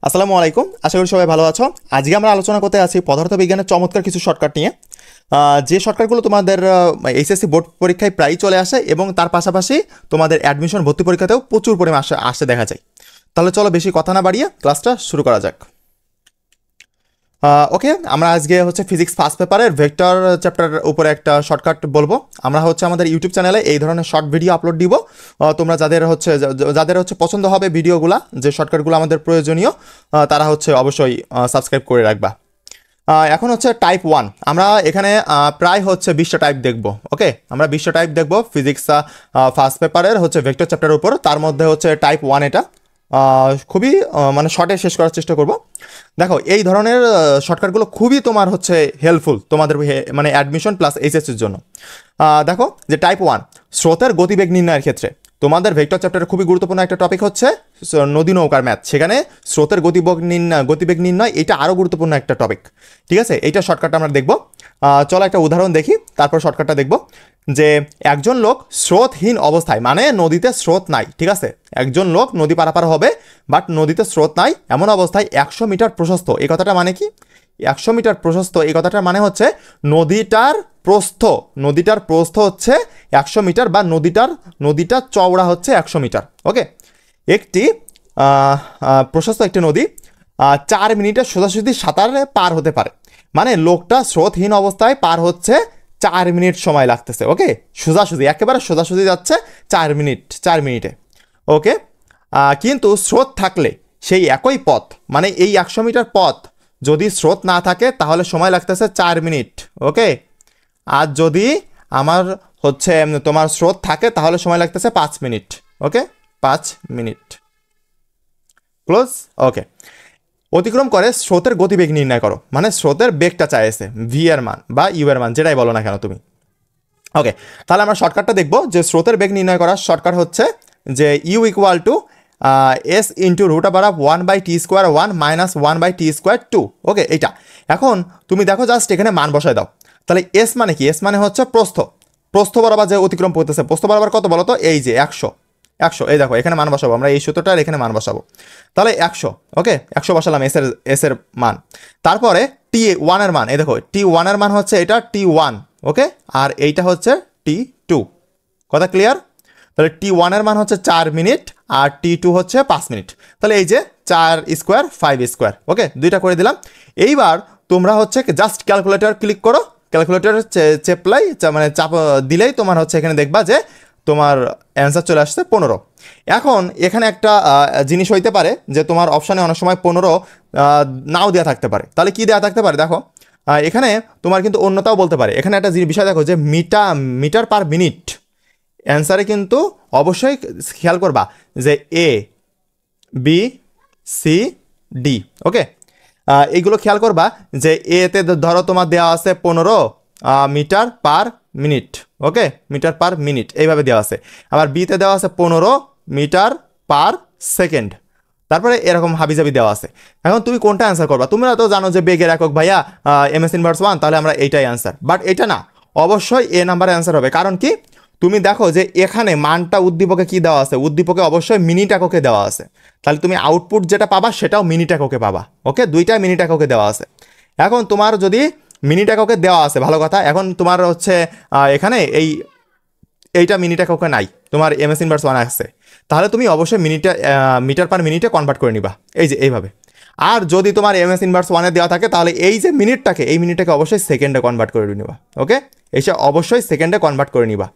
আসসালামু আলাইকুম, আশা করি সবাই ভালো আছো। আজকে আমরা আলোচনা করতে আছি পদার্থবিজ্ঞানের চমৎকার কিছু শর্টকাট নিয়ে, যে শর্টকাটগুলো তোমাদের এইচএসসি বোর্ড পরীক্ষায় প্রায়ই চলে আসে এবং তার পাশাপাশি তোমাদের অ্যাডমিশন ভর্তি পরীক্ষাতেও প্রচুর পরিমাণে আসতে দেখা যায়। তাহলে চলো বেশি কথা না বাড়িয়ে ক্লাসটা শুরু করা যাক। ওকে, আমরা আজকে ফিজিক্স ফার্স্ট পেপারের ভেক্টর চ্যাপ্টারের উপরে একটা শর্টকাট বলবো। আমরা আমাদের ইউটিউব চ্যানেলে এই ধরনের শর্ট ভিডিও আপলোড দিব। তোমরা যাদের পছন্দ হবে ভিডিওগুলো, যে শর্টকাটগুলো আমাদের প্রয়োজনীয়, তারা অবশ্যই সাবস্ক্রাইব করে রাখবা। এখন টাইপ 1, আমরা এখানে প্রায় 20টা টাইপ দেখব। ওকে, আমরা 20টা টাইপ দেখব ফিজিক্স ফার্স্ট পেপারের ভেক্টর চ্যাপ্টারের উপর। তার মধ্যে টাইপ 1, এটা খুবই মানে শর্টে শেষ করার চেষ্টা করব। দেখো, এই ধরনের শর্টকাটগুলো খুবই তোমার হেল্পফুল তোমাদের মানে অ্যাডমিশন প্লাস এইচএসসির জন্য। দেখো যে টাইপ 1 স্রোতের গতিবেগ নির্ণয়ের ক্ষেত্রে তোমাদের ভেক্টর চ্যাপ্টারে খুবই গুরুত্বপূর্ণ একটা টপিক নদী নৌকার ম্যাথ। সেখানে স্রোতের গতিবেগ নির্ণয় এটা আরও গুরুত্বপূর্ণ একটা টপিক। ঠিক আছে, এইটা শর্টকাটটা আমরা দেখব। চলো একটা উদাহরণ দেখি, তারপর শর্টকাটটা দেখব। যে একজন লোক স্রোতহীন অবস্থায়, মানে নদীতে স্রোত নাই, ঠিক আছে, একজন লোক নদী পারাপার হবে বাট নদীতে স্রোত নাই, এমন অবস্থায় 100 মিটার প্রশস্ত। এই কথাটা মানে কি? 100 মিটার প্রশস্ত এই কথাটার মানে নদীটার প্রস্থ 100 মিটার, বা নদীটা চওড়া 100 মিটার। ওকে, একটি প্রশস্ত একটি নদী 4 মিনিটে সোজাসুজি সাঁতারে পার হতে পারে। মানে লোকটা স্রোতহীন অবস্থায় পার হচ্ছে 4 মিনিট সময় লাগতেছে। ওকে, একেবারে সোজাসুজি যাচ্ছে 4 মিনিটে। ওকে, কিন্তু স্রোত থাকলে সেই একই পথ, মানে এই 100 মিটার পথ যদি স্রোত না থাকে তাহলে সময় লাগতেছে 4 মিনিট। ওকে, আর যদি আমার তোমার স্রোত থাকে তাহলে সময় লাগতেছে 5 মিনিট। ওকে, 5 মিনিট ক্লোজ। ওকে, অতিক্রম করে স্রোতের গতিবেগ নির্ণয় করো, মানে স্রোতের বেগটা চাইছে, ভি এর মান বা ইউ এর মান, যেটাই বলো না কেন তুমি। ওকে, তাহলে আমরা শর্টকাটটা দেখবো। যে স্রোতের বেগ নির্ণয় করার শর্টকাট যে u equal to s into root over 1/t² 1 minus 1/t² 2। Okay, এইটা এখন তুমি দেখো, জাস্ট এখানে মান বসায় দাও। তাহলে এস মানে কি? এস মানে প্রস্থ বরাবর যে অতিক্রম করতেছে, প্রস্থ বরাবর কত বলো তো? এই যে 100। এই দেখো এখানে মান বসাবো আমরা, এই সূত্রটার এখানে মান বসাবো। তাহলে 100। ওকে, 100 বসালাম এস এর মান। তারপরে t1 এর মান, এই দেখো t1 এর মান এটা t1। ওকে, আর এইটা t2। কথা ক্লিয়ার? তাহলে t1 এর মান 4 মিনিট আর t2 5 মিনিট। তাহলে এই যে 4² 5²। ওকে, দুইটা করে দিলাম। এইবার তোমরা জাস্ট ক্যালকুলেটর ক্লিক করো, ক্যালকুলেটর মানে চাপ দিলেই তোমার এখানে দেখবা যে তোমার অ্যান্সার চলে আসছে 15। এখন এখানে একটা জিনিস হইতে পারে যে তোমার অপশানে অনেক সময় 15 নাও দেওয়া থাকতে পারে। তাহলে কি দেওয়া থাকতে পারে? দেখো এখানে তোমার কিন্তু অন্যটাও বলতে পারে। এখানে একটা বিষয় দেখো যে মিটার পার মিনিট। অ্যান্সারে কিন্তু অবশ্যই খেয়াল করবা যে এ বি সি ডি। ওকে, এইগুলো খেয়াল করবা যে এতে ধরো তোমার দেওয়া আছে 15 মিটার পার মিনিট। ওকে, মিটার পার মিনিট এইভাবে দেওয়া আছে। আবার বিতে দেওয়া আছে 15 মিটার পার সেকেন্ড। তারপরে এরকম হাবিজাবি দেওয়া আছে। এখন তুমি কোনটা অ্যান্সার করবা? তোমরা তো জানো যে বেগের একক ভাইয়া ms ইনভার্স 1, তাহলে আমরা এইটাই অ্যান্সার। বাট এটা না, অবশ্যই এ নাম্বারে অ্যান্সার হবে। কারণ কি? তুমি দেখো যে এখানে মানটা উদ্দীপকে কি দেওয়া আছে? উদ্দীপকে অবশ্যই মিনিট এককে দেওয়া আছে। তাহলে তুমি আউটপুট যেটা পাবা সেটাও মিনিট এককে পাবা। ওকে, দুইটা মিনিট এককে দেওয়া আছে। এখন তোমার যদি মিনিট এককে দেওয়া আছে, ভালো কথা। এখন তোমার এখানে এইটা মিনিট এককে নাই, তোমার ms ইনভার্স 1 আসছে। তাহলে তুমি অবশ্যই মিটার পার মিনিটে কনভার্ট করে নিবা, এই যে এইভাবে। আর যদি তোমার ms ইনভার্স 1 দেওয়া থাকে তাহলে এই যে মিনিটটাকে অবশ্যই সেকেন্ডে কনভার্ট করে নিবা। ওকে, এইসব অবশ্যই সেকেন্ডে কনভার্ট করে নিবা।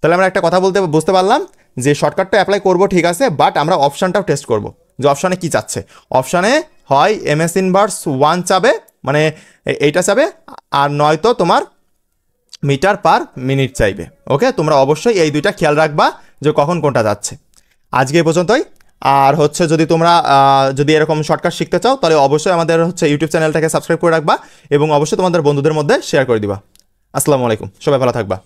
তাহলে আমরা একটা কথা বুঝতে পারলাম যে শর্টকাটটা অ্যাপ্লাই করব, ঠিক আছে, বাট আমরা অপশানটাও টেস্ট করব যে অপশানে কি চাচ্ছে। অপশানে হয় ms ইনভার্স 1 চাবে, মানে এইটা চাবে, আর নয়তো তোমার মিটার পার মিনিট চাইবে। ওকে, তোমরা অবশ্যই এই দুইটা খেয়াল রাখবা যে কখন কোনটা যাচ্ছে। আজকে এই পর্যন্তই। আর যদি তোমরা যদি এরকম শর্টকাট শিখতে চাও তাহলে অবশ্যই আমাদের ইউটিউব চ্যানেলটাকে সাবস্ক্রাইব করে রাখবা এবং অবশ্যই তোমাদের বন্ধুদের মধ্যে শেয়ার করে দিবা। আসসালামু আলাইকুম, সবাই ভালো থাকবা।